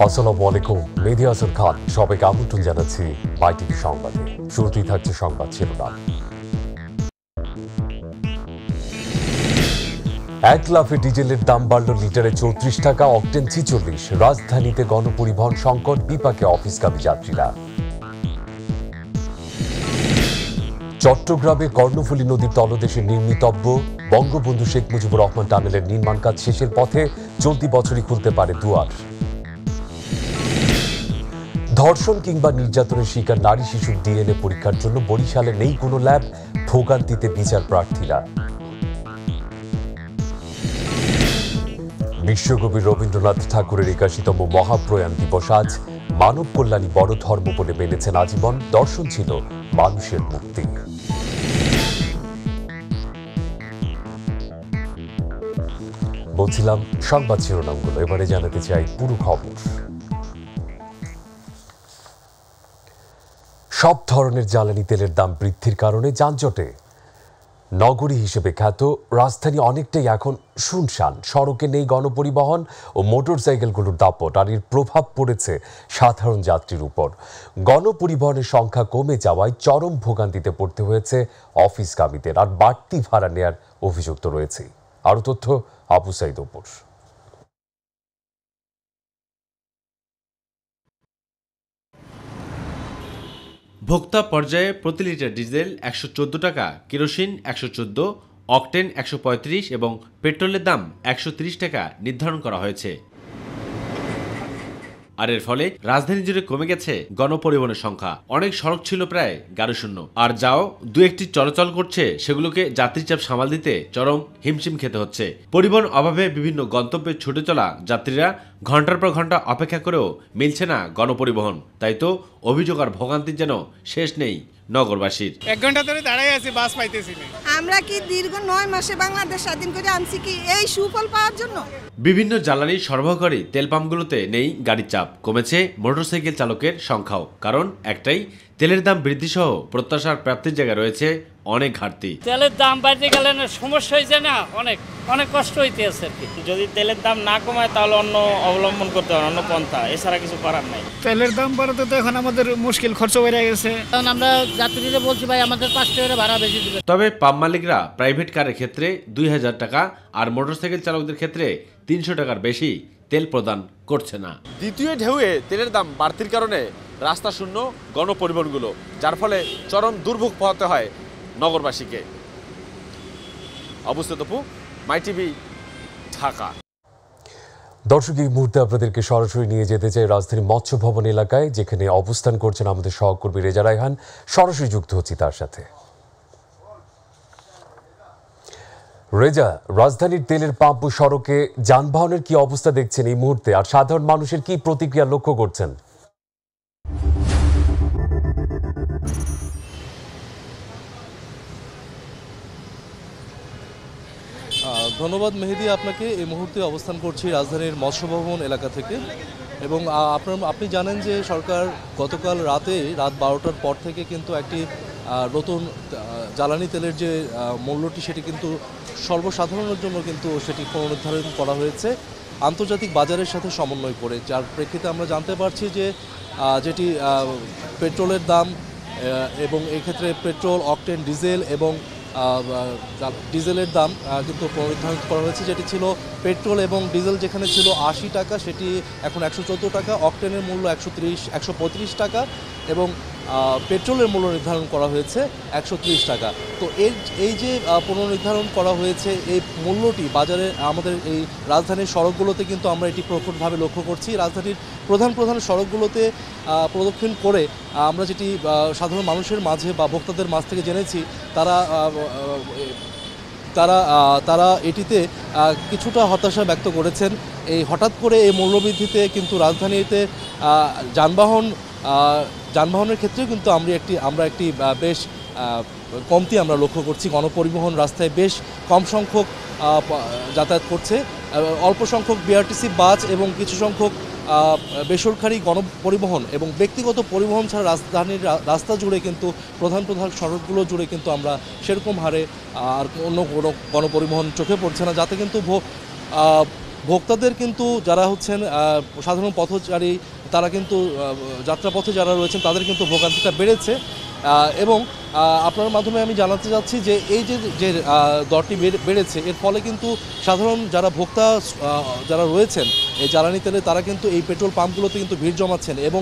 আসসালামু আলাইকুম। মেহেদী হাসান খান সবাইকে আমন্ত্রণ জানাচ্ছি মাইটিভি সংবাদে। শুরুতেই থাকছে সংবাদ শিরোনাম। 1 লাফে ডিজেলের দাম বাড়ল লিটারে 34 টাকা, অকটেন 46। রাজধানীতে গণপরিবহন সংকট, বিপাকে অফিসগামী যাত্রীরা। চট্টগ্রামে কর্ণফুলী নদীর তলদেশে নির্মিতব্য বঙ্গবন্ধু শেখ মুজিবুর রহমান টানেলের নির্মাণ কাজ শেষের পথে, চলতি বছরই খুলতে পারে দুয়ার। ধর্ষণ কিংবা নির্যাতনের শিকার নারী শিশুর ডিএনএ পরীক্ষার জন্য বরিশালে নেই কোনো ল্যাব, ভোগান্তিতে বিচার প্রার্থীরা। বিশ্বকবি রবীন্দ্রনাথ ঠাকুরের 81তম মহাপ্রয়াণ দিবস আজ। মানব কল্যাণই বড় ধর্ম বলে মেনেছেন আজীবন, দর্শন ছিল মানুষের মুক্তি। বলছিলাম সংবাদ শিরোনামগুলো, এবারে জানাতে চাই পুরো খবর। সব ধরনের জ্বালানি তেলের দাম বৃদ্ধির কারণে যানজটে নগরী হিসেবে খ্যাত রাজধানী অনেকটাই এখন শুনশান। সড়কে নেই গণপরিবহন ও মোটরসাইকেলগুলোর দাপট, আর এর প্রভাব পড়েছে সাধারণ যাত্রীর উপর। গণপরিবহনের সংখ্যা কমে যাওয়ায় চরম ভোগান্তিতে পড়তে হয়েছে অফিসগামীদের, আর বাড়তি ভাড়া নেয়ার অভিযোগ তো রয়েছে। আরও তথ্য আবু সাইদ ওপর। ভোক্তা পর্যায়ে প্রতি লিটার ডিজেল 114 টাকা, কেরোসিন 114, অকটেন 135 এবং পেট্রোলের দাম 130 টাকা নির্ধারণ করা হয়েছে। আর এর ফলে রাজধানী জুড়ে কমে গেছে গণপরিবহনের সংখ্যা। অনেক সড়ক ছিল প্রায় গাড়িশূন্য, আর যাও দু একটি চলাচল করছে সেগুলোকে যাত্রী চাপ সামাল দিতে চরম হিমশিম খেতে হচ্ছে। পরিবহন অভাবে বিভিন্ন গন্তব্যে ছুটে চলা যাত্রীরা ঘন্টার পর ঘন্টা অপেক্ষা করেও মিলছে না গণপরিবহন। তাই তো অভিযোগ আর ভোগান্তির যেন শেষ নেই নগরবাসীর। 1 ঘন্টা ধরে দাঁড়াই আছি, বাস পাইতেছি না। আমরা কি দীর্ঘ 9 মাসে বাংলাদেশ স্বাধীন করে আনছি কি এই সুফল পাওয়ার জন্য? বিভিন্ন জ্বালানি সরবরাহকারী তেল পাম্পগুলোতে নেই গাড়ির চাপ, কমেছে মোটরসাইকেল চালকের সংখ্যাও। কারণ একটাই, তেলের দাম বৃদ্ধি সহ প্রত্যাশার প্রাপ্তির জায়গায় রয়েছে অনেক ঘাটতি। তেলের দাম বাড়তে গেলে না সমস্যা হয়েছে না, অনেক কষ্ট হইতে আছে আর কি। যদি তেলের দাম না কমায় তাহলে অন্য অবলম্বন করতে হবে, অন্য পন্থা, এছাড়া কিছু করার নাই। তেলের দাম বাড়াতে তো এখন আমাদের মুশকিল, খরচ বেড়ে গেছে। কারণ আমরা যাত্রীদের বলছি ভাই আমাদের 5 টাকা ভাড়া বেশি দিবে। তবে পাম্প মালিকরা প্রাইভেট কারের ক্ষেত্রে 2000 টাকা আর মোটরসাইকেল চালকদের ক্ষেত্রে 300 টাকার বেশি তেল প্রদান করছে না। দ্বিতীয় ঢেউয়ে তেলের দাম বাড়তির কারণে রাস্তা শূন্য গণপরিবহনগুলো, যার ফলে চরম দুর্ভোগ পোহাতে হয় নগরবাসীকে। অবস্থিত মাইটিভি, ঢাকা। দর্শক, এই মুহূর্তে আপনাদেরকে সরাসরি নিয়ে যেতে চাই রাজধানী মৎস্য ভবন এলাকায়, যেখানে অবস্থান করছেন আমাদের সহকর্মী রেজা রায়হান। সরাসরি যুক্ত হচ্ছি তার সাথে। রেজা, রাজধানীর তেলের পাম্প ও সড়কে যানবাহনের কি অবস্থা দেখছেন এই মুহূর্তে, আর সাধারণ মানুষের কি প্রতিক্রিয়া লক্ষ্য করছেন? ধন্যবাদ মেহেদী আপনাকে। এই মুহূর্তে অবস্থান করছি রাজধানীর মৎস্য ভবন এলাকা থেকে, এবং আপনি জানেন যে সরকার গতকাল রাত 12টার পর থেকে কিন্তু একটি নতুন জ্বালানি তেলের যে মূল্যটি সেটি কিন্তু সর্বসাধারণের জন্য কিন্তু সেটি পুনর্নির্ধারণ করা হয়েছে আন্তর্জাতিক বাজারের সাথে সমন্বয় করে, যার প্রেক্ষিতে আমরা জানতে পারছি যে যেটি পেট্রোলের দাম, এবং এক্ষেত্রে পেট্রোল, অকটেন, ডিজেল এবং ডিজেলের দাম কিন্তু পুনর্নির্ধারণ করা হয়েছে। যেটি ছিল পেট্রোল এবং ডিজেল যেখানে ছিল 80 টাকা, সেটি এখন 114 টাকা, অকটেনের মূল্য 135 টাকা এবং পেট্রোলের মূল্য নির্ধারণ করা হয়েছে 130 টাকা। তো এই যে পুনর্নির্ধারণ করা হয়েছে, এই মূল্যটি বাজারে আমাদের এই রাজধানীর সড়কগুলোতে কিন্তু আমরা এটি প্রকটভাবে লক্ষ্য করছি। রাজধানীর প্রধান সড়কগুলোতে প্রদক্ষিণ করে আমরা যেটি সাধারণ মানুষের মাঝে বা ভোক্তাদের মাঝ থেকে জেনেছি, তারা এটিতে কিছুটা হতাশা ব্যক্ত করেছেন। এই হঠাৎ করে এই মূল্যবৃদ্ধিতে কিন্তু রাজধানীতে যানবাহনের ক্ষেত্রেও কিন্তু আমরা একটি বেশ কমতি আমরা লক্ষ্য করছি। গণপরিবহন রাস্তায় বেশ কম সংখ্যক যাতায়াত করছে, অল্প সংখ্যক বিআরটিসি বাস এবং কিছু সংখ্যক বেসরকারি গণপরিবহন এবং ব্যক্তিগত পরিবহন ছাড়া রাজধানীর রাস্তা জুড়ে কিন্তু প্রধান সড়কগুলো জুড়ে কিন্তু আমরা সেরকম হারে আর অন্য কোনো গণপরিবহন চোখে পড়ছে না, যাতে কিন্তু ভোক্তাদের কিন্তু যারা হচ্ছেন সাধারণ পথচারী, তারা কিন্তু যাত্রাপথে যারা রয়েছেন তাদের কিন্তু ভোগান্তিটা বেড়েছে। এবং আপনার মাধ্যমে আমি জানাতে চাচ্ছি যে এই যে দরটি বেড়েছে, এর ফলে কিন্তু সাধারণ যারা ভোক্তা যারা রয়েছেন এই জ্বালানি তেলে, তারা কিন্তু এই পেট্রোল পাম্পগুলোতে কিন্তু ভিড় জমাচ্ছেন এবং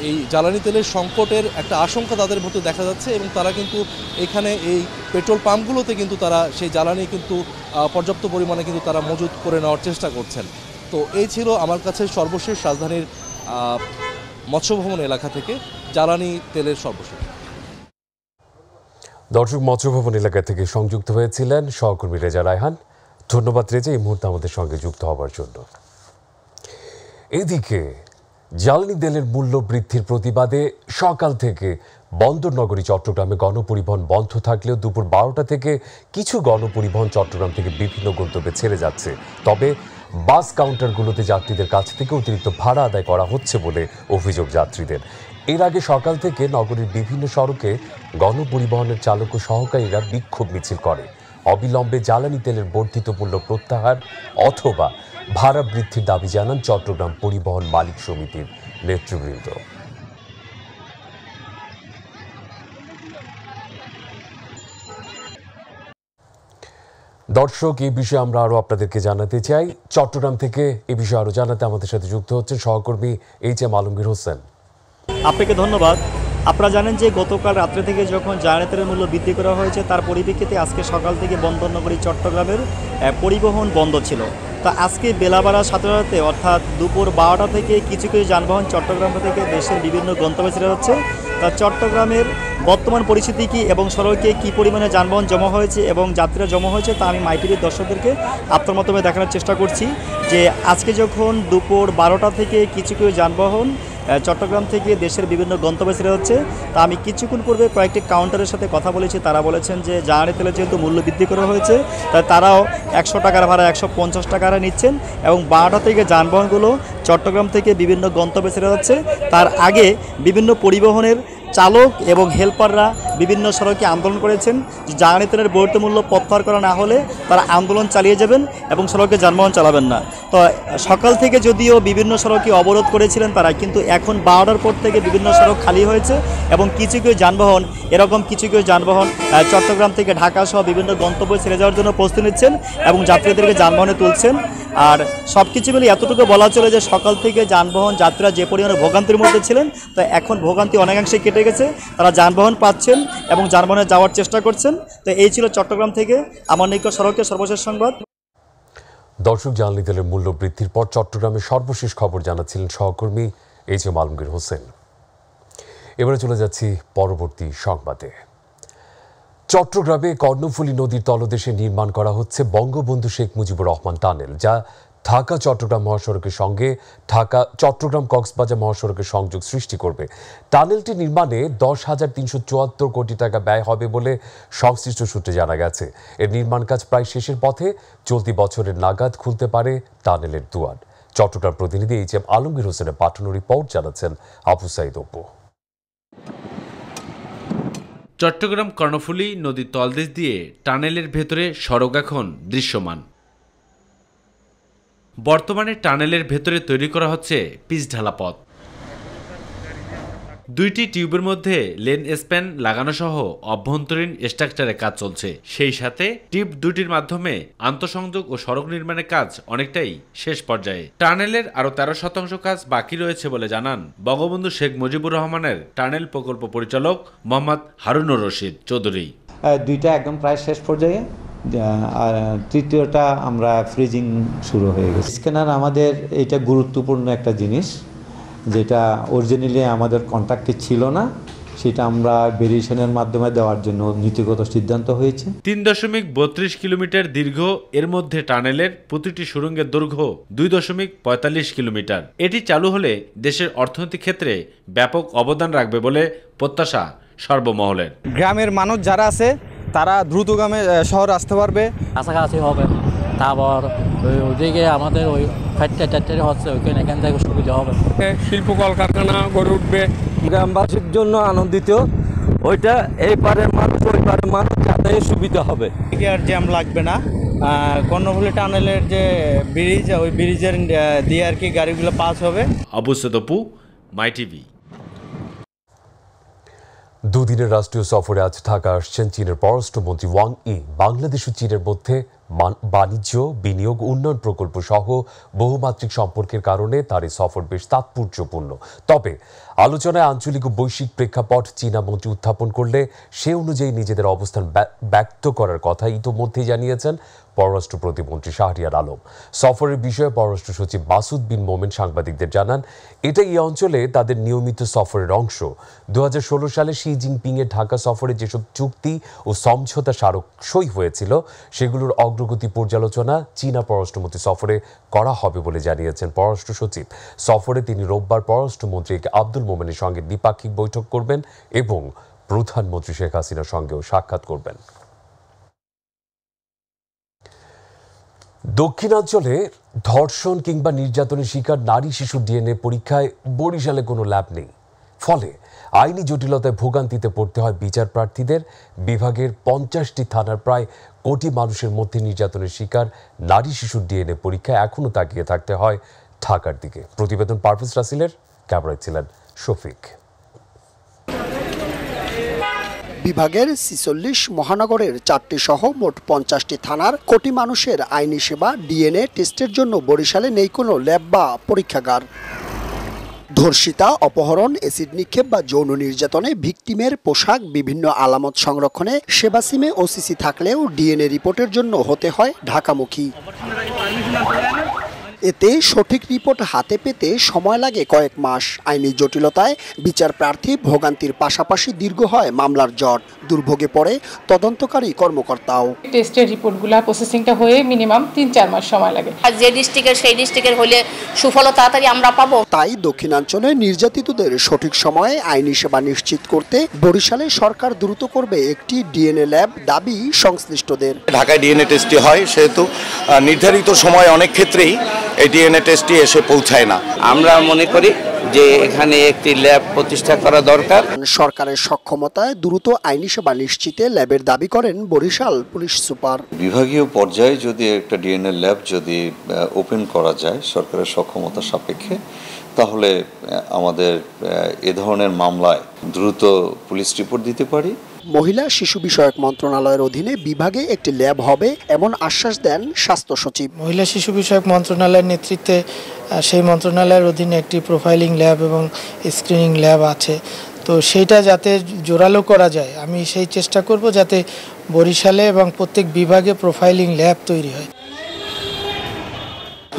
এই জ্বালানি তেলের সংকটের একটা আশঙ্কা তাদের মধ্যে দেখা যাচ্ছে এবং তারা কিন্তু এখানে এই পেট্রোল পাম্পগুলোতে কিন্তু তারা সেই জ্বালানি কিন্তু পর্যাপ্ত পরিমাণে কিন্তু তারা মজুত করে নেওয়ার চেষ্টা করছেন। তো এই ছিল আমার কাছে সর্বশেষ রাজধানীর মৎস্যভবন এলাকা থেকে জ্বালানি তেলের সর্বশেষ। দর্শক, মৎস্যভবন এলাকা থেকে সংযুক্ত হয়েছিলেন সহকর্মী রেজা রায়হান। ধন্যবাদ রেজা এই মুহূর্তে আমাদের সঙ্গে যুক্ত হবার জন্য। এদিকে জ্বালানি তেলের মূল্য বৃদ্ধির প্রতিবাদে সকাল থেকে বন্দরনগরী চট্টগ্রামে গণপরিবহন বন্ধ থাকলেও দুপুর 12টা থেকে কিছু গণপরিবহন চট্টগ্রাম থেকে বিভিন্ন গন্তব্যে ছেড়ে যাচ্ছে। তবে বাস কাউন্টারগুলোতে যাত্রীদের কাছ থেকে অতিরিক্ত ভাড়া আদায় করা হচ্ছে বলে অভিযোগ যাত্রীদের। এর আগে সকাল থেকে নগরীর বিভিন্ন সড়কে গণপরিবহনের চালক ও সহকারীরা বিক্ষোভ মিছিল করে। অবিলম্বে জ্বালানি তেলের বর্ধিত মূল্য প্রত্যাহার অথবা ভাড়া বৃদ্ধির দাবি জানান চট্টগ্রাম পরিবহন মালিক সমিতির নেতৃবৃন্দ। দর্শক, এই বিষয়ে আমরা আরো আপনাদেরকে জানাতে চাই। চট্টগ্রাম থেকে এই বিষয়ে আরো জানাতে আমাদের সাথে যুক্ত হচ্ছেন সহকর্মী এইচ.এম. আলমগীর হোসেন। আপনাকে ধন্যবাদ। আপনারা জানেন যে গতকাল রাত্রে থেকে যখন জ্বালানি তেলের মূল্য বৃদ্ধি করা হয়েছে, তার পরিপ্রেক্ষিতে আজকে সকাল থেকে বন্দরনগরী চট্টগ্রামের পরিবহন বন্ধ ছিল। তা আজকে বেলা বাড়ার সাথে সাথে অর্থাৎ দুপুর 12টা থেকে কিছু কিছু যানবাহন চট্টগ্রাম থেকে দেশের বিভিন্ন গন্তব্যে ছেড়ে হচ্ছে। তা চট্টগ্রামের বর্তমান পরিস্থিতি কী এবং সড়কে কী পরিমাণে যানবাহন জমা হয়েছে এবং যাত্রীরা জমা হয়েছে তা আমি মাইটিভির দর্শকদেরকে আপনার মাধ্যমে দেখানোর চেষ্টা করছি। যে আজকে যখন দুপুর 12টা থেকে কিছু কিছু যানবাহন চট্টগ্রাম থেকে দেশের বিভিন্ন গন্তব্যে ছেড়ে হচ্ছে, তা আমি কিছুক্ষণ পূর্বে কয়েকটি কাউন্টারের সাথে কথা বলেছি। তারা বলেছেন যে জ্বালানি তেলের যেহেতু মূল্য বৃদ্ধি করা হয়েছে, তাই তারাও 100 টাকার ভাড়া 150 টাকা নিচ্ছেন এবং 12টা থেকে যানবাহনগুলো চট্টগ্রাম থেকে বিভিন্ন গন্তব্যে ছেড়ে যাচ্ছে। তার আগে বিভিন্ন পরিবহনের চালক এবং হেল্পাররা বিভিন্ন সড়কে আন্দোলন করেছেন যে জ্বালানি তেলের বর্ধিত মূল্য প্রত্যাহার করা না হলে তারা আন্দোলন চালিয়ে যাবেন এবং সড়কে যানবাহন চালাবেন না। তো সকাল থেকে যদিও বিভিন্ন সড়কে অবরোধ করেছিলেন তারা, কিন্তু এখন 12টার পর থেকে বিভিন্ন সড়ক খালি হয়েছে এবং কিছু কিছু যানবাহন কিছু যানবাহন চট্টগ্রাম থেকে ঢাকা সহ বিভিন্ন গন্তব্যে ছেড়ে যাওয়ার জন্য প্রস্তুতি নিচ্ছেন এবং যাত্রীদেরকে যানবাহনে তুলছেন। আর সব কিছু মিলে এতটুকু বলা চলে যে সকাল থেকে যানবাহন যাত্রীরা যে পরিমাণে ভোগান্তির মধ্যে ছিলেন, তো এখন ভোগান্তি অনেকাংশে কেটে গেছে। তারা যানবাহন পাচ্ছেন এবং যানবাহনে যাওয়ার চেষ্টা করছেন। তো এই ছিল চট্টগ্রাম থেকে আমার নিকট সড়কের সর্বশেষ সংবাদ। দর্শক, জ্বালানি তেলের মূল্য বৃদ্ধির পর চট্টগ্রামের সর্বশেষ খবর জানাচ্ছিলেন সহকর্মী এইচ.এম. আলমগীর হোসেন। এবারে চলে যাচ্ছি পরবর্তী সংবাদে। চট্টগ্রামে কর্ণফুলী নদীর তলদেশে নির্মাণ করা হচ্ছে বঙ্গবন্ধু শেখ মুজিবুর রহমান টানেল, যা ঢাকা চট্টগ্রাম মহাসড়কের সঙ্গে ঢাকা চট্টগ্রাম কক্সবাজার মহাসড়কের সংযোগ সৃষ্টি করবে। টানেলটি নির্মাণে 10,374 কোটি টাকা ব্যয় হবে বলে সংশ্লিষ্ট সূত্রে জানা গেছে। এর নির্মাণ কাজ প্রায় শেষের পথে। চলতি বছরের নাগাদ খুলতে পারে টানেলের দুয়ার। চট্টগ্রাম প্রতিনিধি এইচ.এম. আলমগীর হোসেনের পাঠানো রিপোর্ট জানাচ্ছেন আবু সাইদ অপু। চট্টগ্রাম কর্ণফুলী নদীর তলদেশ দিয়ে টানেলের ভেতরে সড়ক এখন দৃশ্যমান। বর্তমানে টানেলের ভেতরে তৈরি করা হচ্ছে পিচ ঢালা পথ। দুইটি টিউবের মধ্যে লেন স্প্যান লাগানো সহ অভ্যন্তরীণ স্ট্রাকচারের কাজ চলছে। সেই সাথে টিউব দুটির মাধ্যমে আন্তঃসংযোগ ও সড়ক নির্মাণের কাজ অনেকটাই শেষ পর্যায়ে। টানেলের আরো 13% কাজ বাকি রয়েছে বলে জানান বঙ্গবন্ধু শেখ মুজিবুর রহমানের টানেল প্রকল্প পরিচালক মোহাম্মদ হারুনুর রশিদ চৌধুরী। দুইটা একদম প্রায় শেষ পর্যায়ে, আর তৃতীয়টা আমরা ফ্রিজিং শুরু হয়ে গেছে। স্ক্যানার আমাদের এটা গুরুত্বপূর্ণ একটা জিনিস, যেটা অরিজিনালি আমাদের কন্ট্রাক্টে ছিল না, সেটা আমরা ভেরিয়েশনের মাধ্যমে দেওয়ার জন্য নীতিগত সিদ্ধান্ত হয়েছে। 3.32 কিলোমিটার দীর্ঘ এর মধ্যে টানেলের প্রতিটি সুড়ঙ্গের দৈর্ঘ্য 2.45 কিলোমিটার। এটি চালু হলে দেশের অর্থনৈতিক ক্ষেত্রে ব্যাপক অবদান রাখবে বলে প্রত্যাশা সর্বমহলের। গ্রামের মানুষ যারা আছে তারা দ্রুতগামী শহর আসতে পারবে, কাছাকাছি হবে। তারপর ওইদিকে আমাদের ওই ফ্যাক্টরি হচ্ছে, ওইখানে এখান থেকে সুবিধা হবে। শিল্প কলকারখানা গড়ে উঠবে। গ্রামবাসীর জন্য আনন্দিত, ওইটা এই পারের মানুষ ওই পারের মানুষ যাতে সুবিধা হবে। আর জ্যাম লাগবে না, কর্ণফুলী টানেলের যে ব্রিজ, ওই ব্রিজের দিয়ে আর কি গাড়িগুলো পাস হবে। অবশ্যতপু, মাই টিভি। দুদিনের রাষ্ট্রীয় সফরে আজ ঢাকা আসছেন চীনের পররাষ্ট্রমন্ত্রী ওয়াং ই। বাংলাদেশ ও চীনের মধ্যে বাণিজ্য, বিনিয়োগ, উন্নয়ন প্রকল্প সহ বহুমাত্রিক সম্পর্কের কারণে তার এই সফর বেশ তাৎপর্যপূর্ণ। তবে আলোচনায় আঞ্চলিক ও বৈশ্বিক প্রেক্ষাপট চীনা মন্ত্রী উত্থাপন করলে সে অনুযায়ী নিজেদের অবস্থান ব্যক্ত করার কথা ইতোমধ্যেই জানিয়েছেন পররাষ্ট্র প্রতিমন্ত্রী শাহরিয়ার আলম। সফরের বিষয়ে পররাষ্ট্র সচিব মাসুদ বিন মোমেন সাংবাদিকদের জানান, এটা এই অঞ্চলে তাদের নিয়মিত সফরের অংশ। 2016 সালে শি জিনপিং এর ঢাকা সফরে যেসব চুক্তি ও সমঝোতা স্মারক সই হয়েছিল সেগুলোর অগ্রগতি পর্যালোচনা চীনা পররাষ্ট্রমন্ত্রী সফরে করা হবে বলে জানিয়েছেন পররাষ্ট্র সচিব। সফরে তিনি রোববার পররাষ্ট্রমন্ত্রী আব্দুল মোমেনের সঙ্গে দ্বিপাক্ষিক বৈঠক করবেন এবং প্রধানমন্ত্রী শেখ হাসিনার সঙ্গেও সাক্ষাৎ করবেন। দক্ষিণাঞ্চলে ধর্ষণ কিংবা নির্যাতনের শিকার নারী শিশুর ডিএনএ পরীক্ষায় বরিশালে কোনো ল্যাব নেই। ফলে আইনি জটিলতায় ভোগান্তিতে পড়তে হয় বিচার প্রার্থীদের। বিভাগের 50টি থানার প্রায় কোটি মানুষের মধ্যে নির্যাতনের শিকার নারী শিশুর ডিএনএ পরীক্ষায় এখনও তাকিয়ে থাকতে হয় ঢাকার দিকে। প্রতিবেদন পারভেজ রাসেলের, ক্যামেরায় ছিলেন শফিক। বিভাগের 46 মহানগরের 4টি সহ মোট 50টি থানার কোটি মানুষের আইনি সেবা ডিএনএ টেস্টের জন্য বরিশালে নেই কোনো ল্যাব বা পরীক্ষাগার। ধর্ষিতা, অপহরণ, এসিড নিক্ষেপ বা যৌন নির্যাতনে ভিকটিমের পোশাক, বিভিন্ন আলামত সংরক্ষণে সেবা সিমে ওসিসি থাকলেও ডিএনএ রিপোর্টের জন্য হতে হয় ঢাকামুখী। এতে সঠিক রিপোর্ট হাতে পেতে সময় লাগে কয়েক মাস। আইনি জটিলতায় বিচার প্রার্থী ভোগান্তির পাশাপাশি দীর্ঘ হয় মামলার জট। দুর্ভোগে পড়ে তদন্তকারী কর্মকর্তাও। টেস্টের রিপোর্টগুলো প্রসেসিংটা হয়ে মিনিমাম 3-4 মাস সময় লাগে। আর যে ডিস্ট্রিক্টের সেই ডিস্ট্রিক্টের হলে সুফল তাড়াতাড়ি আমরা পাবো। তাই দক্ষিণাঞ্চলে নির্যাতিতদের সঠিক সময়ে আইনি সেবা নিশ্চিত করতে বরিশালে সরকার দ্রুত করবে একটি ডিএনএ ল্যাব দাবি সংশ্লিষ্টদের। ঢাকায় ডিএনএ টেস্টটি হয়, সেহেতু নির্ধারিত সময় অনেক ক্ষেত্রেই এই ডিএনএ টেস্টটি এসে পৌঁছায় না। আমরা মনে করি যে এখানে একটি ল্যাব প্রতিষ্ঠা করা দরকার। সরকারের সক্ষমতায় দ্রুত আইনি সেবা নিশ্চিতে ল্যাবের দাবি করেন বরিশাল পুলিশ সুপার। বিভাগীয় পর্যায়ে যদি একটা ডিএনএ ল্যাব যদি ওপেন করা যায় সরকারের সক্ষমতা সাপেক্ষে, তাহলে আমাদের এ ধরনের মামলায় দ্রুত পুলিশ রিপোর্ট দিতে পারি। মহিলা শিশু বিষয়ক মন্ত্রণালয়ের অধীনে বিভাগে একটি ল্যাব হবে এমন আশ্বাস দেন স্বাস্থ্য সচিব। মহিলা শিশু বিষয়ক মন্ত্রণালয়ের নেতৃত্বে সেই মন্ত্রণালয়ের অধীনে একটি প্রোফাইলিং ল্যাব এবং স্ক্রিনিং ল্যাব আছে, তো সেইটা যাতে জোরালো করা যায় আমি সেই চেষ্টা করব যাতে বরিশালে এবং প্রত্যেক বিভাগে প্রোফাইলিং ল্যাব তৈরি হয়।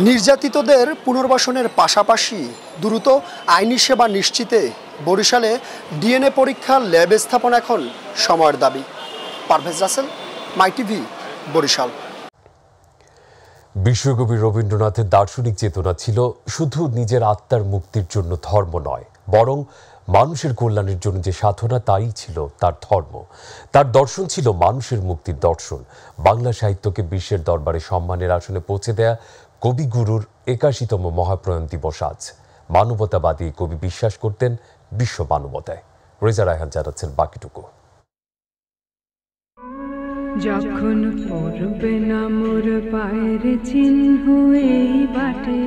নির্যাতিতদের পুনর্বাসনের পাশাপাশি দ্রুত আইনি সেবা নিশ্চিতে বরিশালে ডিএনএ পরীক্ষার ল্যাব স্থাপন এখন সময়ের দাবি। পারভেজ রাসেল, মাই টিভি, বরিশাল। বিশ্বকবি রবীন্দ্রনাথের দার্শনিক চেতনা ছিল শুধু নিজের আত্মার মুক্তির জন্য ধর্ম নয়, বরং মানুষের কল্যাণের জন্য যে সাধনা তাই ছিল তার ধর্ম। তার দর্শন ছিল মানুষের মুক্তির দর্শন। বাংলা সাহিত্যকে বিশ্বের দরবারে সম্মানের আসনে পৌঁছে দেয়া কবিগুরুর 81তম মহাপ্রয়াণ দিবস আজ। মানবতাবাদী কবি বিশ্বাস করতেন বিশ্ব মানবতায়। রেজা রায়হান জানাচ্ছেন বাকিটুকু। যখন পড়বে না মোর পায়ের চিহ্ন এই বাটে,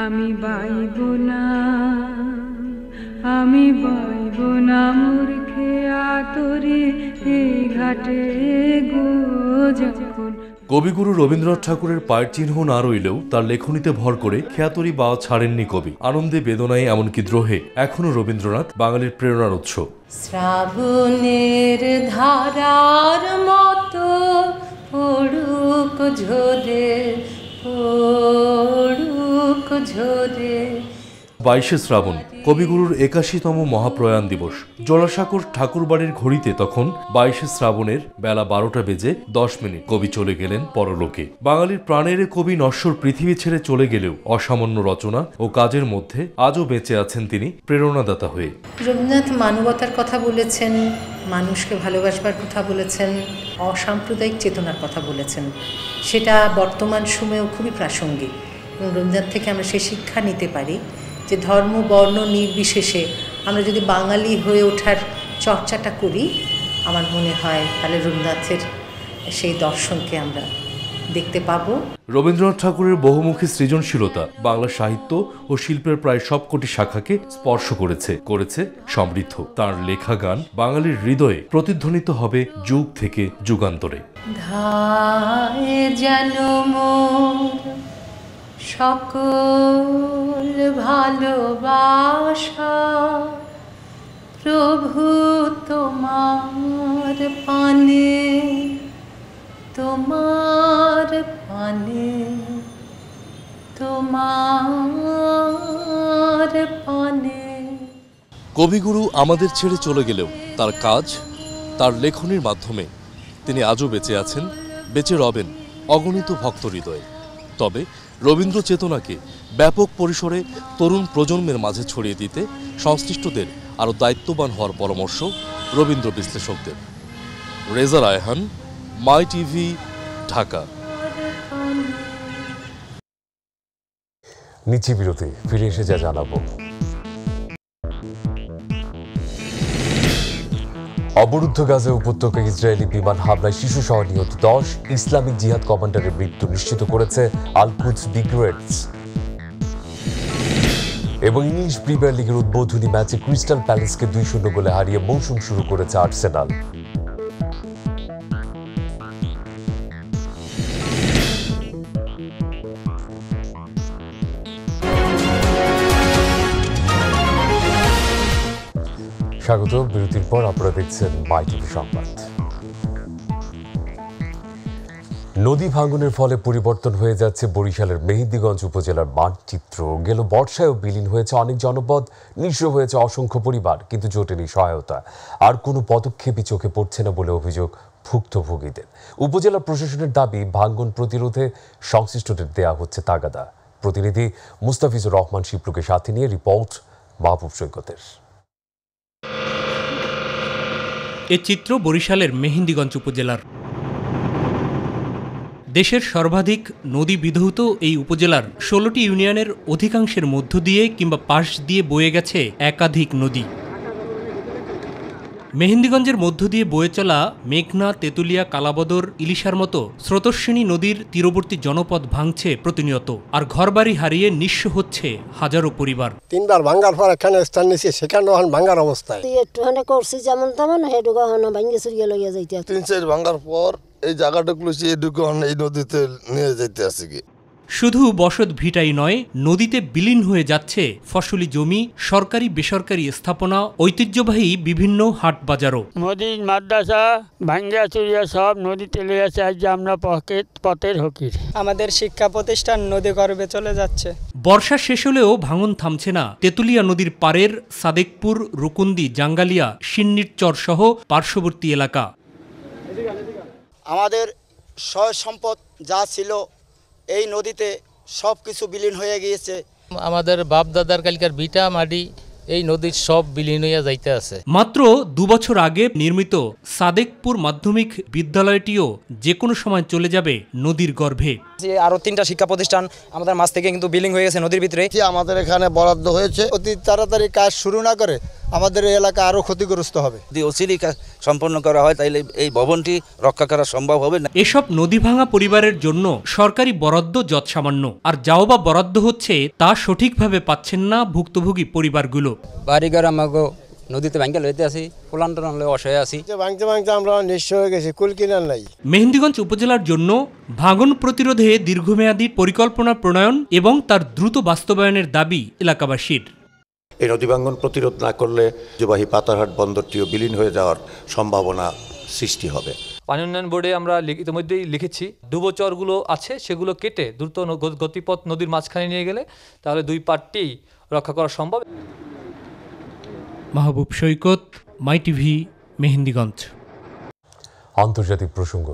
আমি বাইব না মোর খেয়া তোরে এই ঘাটে গো। যখন কবিগুরু রবীন্দ্রনাথ ঠাকুরের পায়ের চিহ্ন না রইলেও তার লেখনীতে ভর করে খেয়াতরি বা ছাড়েননি কবি। আনন্দে, বেদনায়, এমনকি দ্রোহে এখনো রবীন্দ্রনাথ বাঙালির প্রেরণার উৎস। শ্রাবণের ধারার মতো পড়ুক ঝরে, পড়ুক ঝরে। 22শে শ্রাবণ কবিগুরুর 81তম মহাপ্রয়াণ দিবস। জোড়াসাঁকোর ঠাকুরবাড়ির ঘড়িতে তখন 22শে শ্রাবণের বেলা 12টা বেজে 10 মিনিট। কবি চলে গেলেন পরলোকে। বাঙালির প্রাণের কবি নশ্বর পৃথিবী ছেড়ে চলে গেলেও অসামান্য রচনা ও কাজের মধ্যে আজও বেঁচে আছেন তিনি প্রেরণাদাতা হয়ে। রবীন্দ্রনাথ মানবতার কথা বলেছেন, মানুষকে ভালোবাসবার কথা বলেছেন, অসাম্প্রদায়িক চেতনার কথা বলেছেন। সেটা বর্তমান সময়েও খুবই প্রাসঙ্গিক এবং রবীন্দ্রনাথ থেকে আমরা সে শিক্ষা নিতে পারি যে ধর্ম বর্ণ নির্বিশেষে আমরা যদি বাঙালি হয়ে ওঠার চর্চাটা করি, আমার মনে হয় তাহলে রবীন্দ্রনাথের সেই দর্শনকে আমরা দেখতে পাবো। রবীন্দ্রনাথ ঠাকুরের বহুমুখী সৃজনশীলতা বাংলা সাহিত্য ও শিল্পের প্রায় সবকটি শাখাকে স্পর্শ করেছে সমৃদ্ধ। তার লেখা গান বাঙালির হৃদয়ে প্রতিধ্বনিত হবে যুগ থেকে যুগান্তরে। ধায় যেন মোর সকল ভালোবাসা প্রভু তোমার পানে, তোমার পানে, তোমার পানে। কবিগুরু আমাদের ছেড়ে চলে গেলেও তার কাজ, তার লেখনীর মাধ্যমে তিনি আজও বেঁচে আছেন, বেঁচে রবেন অগণিত ভক্ত হৃদয়ে। তবে রবীন্দ্র চেতনাকে ব্যাপক পরিসরে তরুণ প্রজন্মের মাঝে ছড়িয়ে দিতে সংশ্লিষ্টদের আরও দায়িত্ববান হওয়ার পরামর্শ রবীন্দ্র বিশ্লেষকদের। রেজা রায়হান, মাই টিভি, ঢাকা। নিচে বিরতি, ফিরে এসে যা জানাবো। অবরুদ্ধ গাজা উপত্যকায় ইসরায়েলি বিমান হামলায় শিশুসহ নিহত 10, ইসলামিক জিহাদ কমান্ডারের মৃত্যু নিশ্চিত করেছে আল কুদস ব্রিগেডস। এবং ইংলিশ প্রিমিয়ার লিগের উদ্বোধনী ম্যাচে ক্রিস্টাল প্যালেসকে 2-0 গোলে হারিয়ে মৌসুম শুরু করেছে আর্সেনাল। স্বাগত। বিরতির পর আপনারা দেখছেন মাই টিভি সংবাদ। নদী ভাঙনের ফলে পরিবর্তন হয়ে যাচ্ছে বরিশালের মেহেন্দিগঞ্জ উপজেলার মানচিত্র। গেল বর্ষায়ও বিলীন হয়েছে অনেক জনপদ, নিঃস্ব হয়েছে অসংখ্য পরিবার, কিন্তু জোটেনি সহায়তা। আর কোনো পদক্ষেপই চোখে পড়ছে না বলে অভিযোগ ভুক্তভোগীদের। উপজেলা প্রশাসনের দাবি, ভাঙন প্রতিরোধে সংশ্লিষ্টদের দেয়া হচ্ছে তাগাদা। প্রতিনিধি মুস্তাফিজুর রহমান শিপলুকে সাথে নিয়ে রিপোর্ট মাহবুব সৈকতের। এ চিত্র বরিশালের মেহেন্দিগঞ্জ উপজেলার। দেশের সর্বাধিক নদী বিধৌত এই উপজেলার 16টি ইউনিয়নের অধিকাংশের মধ্য দিয়ে কিংবা পাশ দিয়ে বয়ে গেছে একাধিক নদী। মেহেন্দিগঞ্জের মধ্য দিয়ে বয়ে চলা মেঘনা, তেঁতুলিয়া, কালাবদর, ইলিশার মতো স্রোতস্বিনী নদীর তীরবর্তী জনপদ ভাঙছে প্রতিনিয়ত, আর ঘরবাড়ি হারিয়ে নিঃস্ব হচ্ছে হাজারো পরিবার। 3বার ভাঙার পর এখানে স্থান নিয়েছে, সেখানে ভাঙার অবস্থায় একটুখানে করছি যেমন তেমন হেডুকা ভাঙে চুরিয়ে লইয়া যাইতে 3-4 ভাঙার পর এই জায়গাটা খুলেছি, এটুকু এই নদীতে নিয়ে যেতে আসি কি। শুধু বসত ভিটাই নয়, নদীতে বিলীন হয়ে যাচ্ছে ফসলি জমি, সরকারি বেসরকারি স্থাপনা, ঐতিহ্যবাহী বিভিন্ন হাট বাজারও। নদীর মাদ্রাসা ভাঙ্গিয়া চুরিয়া সব নদীতে লইয়া আছে। আজ আমরা পথের হকির। আমাদের শিক্ষা প্রতিষ্ঠান নদী গর্ভে চলে যাচ্ছে। বর্ষা শেষ হলেও ভাঙন থামছে না তেঁতুলিয়া নদীর পারের সাদেকপুর, রুকুন্দি, জাঙ্গালিয়া, সিন্নির চর সহ পার্শ্ববর্তী এলাকা। আমাদের সয় সম্পদ যা ছিল এই নদীতে সব কিছু বিলীন হয়ে গিয়েছে। আমাদের বাপ দাদার কালকার ভিটা মাটি এই নদীর সব বিলীন হইয়া যাইতে আছে। মাত্র 2 বছর আগে নির্মিত সাদেকপুর মাধ্যমিক বিদ্যালয়টিও যে কোনো সময় চলে যাবে নদীর গর্ভে। আরো 3টা শিক্ষা প্রতিষ্ঠান আমাদের মাছ থেকে কিন্তু বিলীন হয়ে গেছে নদীর ভিতরে। আমাদের এখানে বরাদ্দ হয়েছে, অতি তাড়াতাড়ি কাজ শুরু না করে আমাদের এই এলাকা আরো ক্ষতিগ্রস্ত হবে। যদি অচিরেই কাজ সম্পন্ন করা হয় তাহলে এই ভবনটি রক্ষা করা সম্ভব হবে না। এসব নদী ভাঙা পরিবারের জন্য সরকারি বরাদ্দ যৎসামান্য, আর যাও বা বরাদ্দ হচ্ছে তা সঠিকভাবে পাচ্ছেন না ভুক্তভোগী পরিবারগুলো। বাড়িঘর আমাকে নদীতে ভাঙ্গা লইতে আসি, পোলান্টন অসহায় আছি। ভাঙতে ভাঙতে আমরা নিঃস্ব হয়ে গেছি, কুল কিনার নাই। মেহেন্দিগঞ্জ উপজেলার জন্য ভাঙন প্রতিরোধে দীর্ঘমেয়াদী পরিকল্পনা প্রণয়ন এবং তার দ্রুত বাস্তবায়নের দাবি এলাকাবাসীর। এই নদী ভাঙন প্রতিরোধ না করলে ঐতিহ্যবাহী পাতারহাট বন্দরটিও বিলীন হয়ে যাওয়ার সম্ভাবনা সৃষ্টি হবে। পানি উন্নয়ন বোর্ডে আমরা ইতিমধ্যেই লিখেছি, ডুবোচরগুলো আছে সেগুলো কেটে দ্রুত গতিপথ নদীর মাঝখানে নিয়ে গেলে তাহলে 2 পাড়টি রক্ষা করা সম্ভব। মাহবুব সৈকত, মাই টিভি, মেহেন্দিগঞ্জ। আন্তর্জাতিক প্রসঙ্গ।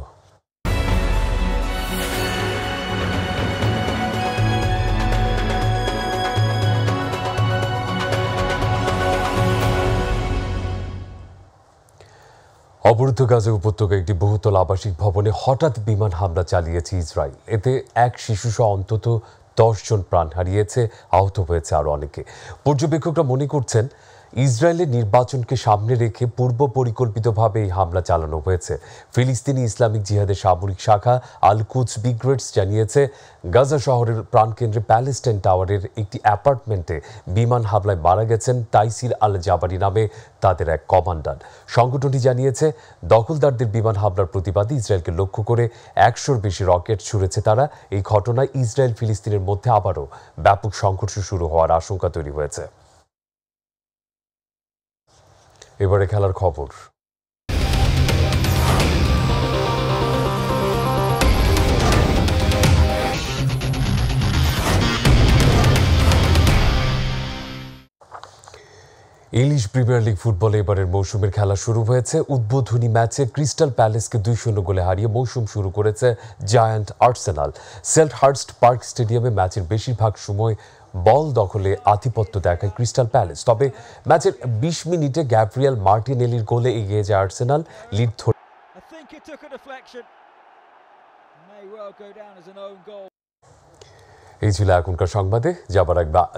অবরুদ্ধ গাজা উপত্যকায় একটি বহুতল আবাসিক ভবনে হঠাৎ বিমান হামলা চালিয়েছে ইসরায়েল। এতে এক শিশুসহ অন্তত 10 জন প্রাণ হারিয়েছে, আহত হয়েছে আরও অনেকে। পর্যবেক্ষকরা মনে করছেন ইসরায়েলের নির্বাচনকে সামনে রেখে পূর্ব পরিকল্পিতভাবে এই হামলা চালানো হয়েছে। ফিলিস্তিনি ইসলামিক জিহাদের সামরিক শাখা আল কুদস ব্রিগেডস জানিয়েছে, গাজা শহরের প্রাণকেন্দ্রে প্যালেস্টাইন টাওয়ারের একটি অ্যাপার্টমেন্টে বিমান হামলায় মারা গেছেন তাইসির আল জাবারি নামে তাদের এক কমান্ডার। সংগঠনটি জানিয়েছে, দখলদারদের বিমান হামলার প্রতিবাদে ইসরায়েলকে লক্ষ্য করে 100-র বেশি রকেট ছুড়েছে তারা। এই ঘটনায় ইসরায়েল ফিলিস্তিনের মধ্যে আবারও ব্যাপক সংঘর্ষ শুরু হওয়ার আশঙ্কা তৈরি হয়েছে। এবারে খেলার খবর। ইংলিশ প্রিমিয়ার লিগ ফুটবলে এবারের মৌসুমের খেলা শুরু হয়েছে। উদ্বোধনী ম্যাচে ক্রিস্টাল প্যালেসকে 2-0 গোলে হারিয়ে মৌসুম শুরু করেছে জায়ান্ট আর্সেনাল। সেল্টহার্স্ট পার্ক স্টেডিয়ামে ম্যাচের বেশিরভাগ সময় বল দখলে আধিপত্য দেখায় ক্রিস্টাল প্যালেস। তবে ম্যাচের 20 মিনিটে গ্যাব্রিয়েল মার্টিনেলির গোলে এগিয়ে যায় আর্সেনাল। লিড ধরে এই ছিল এখনকার সংবাদে।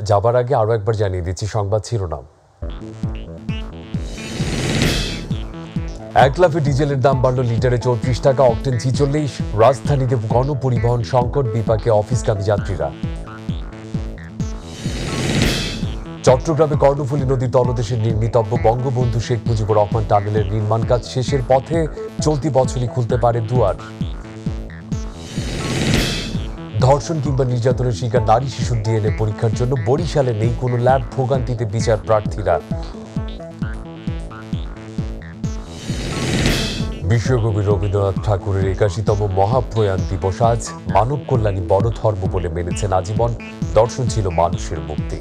যাবার আগে আরও একবার জানিয়ে দিচ্ছি সংবাদ শিরোনাম। এক লাফে ডিজেলের দাম বাড়ল লিটারে 34 টাকা, অক্টেন 46। রাজধানীতে গণপরিবহন সংকট, বিপাকে অফিসগামী যাত্রীরা। চট্টগ্রামে কর্ণফুলী নদীর তলদেশে নির্মিতব্য বঙ্গবন্ধু শেখ মুজিবুর রহমান টানেলের নির্মাণ কাজ শেষের পথে, চলতি বছরই খুলতে পারে দুয়ার। ধর্ষণ কিংবা নির্যাতনের শিকার নারী শিশুর ডিএনএ পরীক্ষার জন্য বরিশালে নেই কোনো ল্যাব, ভোগান্তিতে বিচার প্রার্থীরা। বিশ্বকবি রবীন্দ্রনাথ ঠাকুরের 81তম মহাপ্রয়াণ দিবস আজ। মানব কল্যাণই বড় ধর্ম বলে মেনেছেন আজীবন। দর্শন ছিল মানুষের মুক্তি।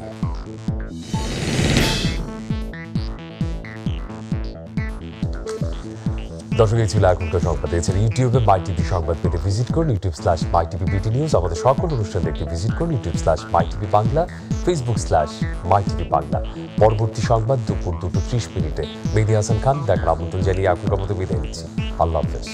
দর্শক, এই ছিল এখনকার সংবাদ। এছাড়া ইউটিউবে মাই টিভি সংবাদ পেতে ভিজিট করুন youtube/mytvbt নিউজ। আমাদের সকল অনুষ্ঠান দেখতে ভিজিট করুন youtube/mytv বাংলা, facebook/mytv বাংলা। পরবর্তী সংবাদ দুপুর 2:30 মিনিটে। মেহেদী হাসান খান দেখার আমন্ত্রণ জানিয়ে এখনকার মতো বিদায় নিচ্ছি। আল্লাহ হাফেজ।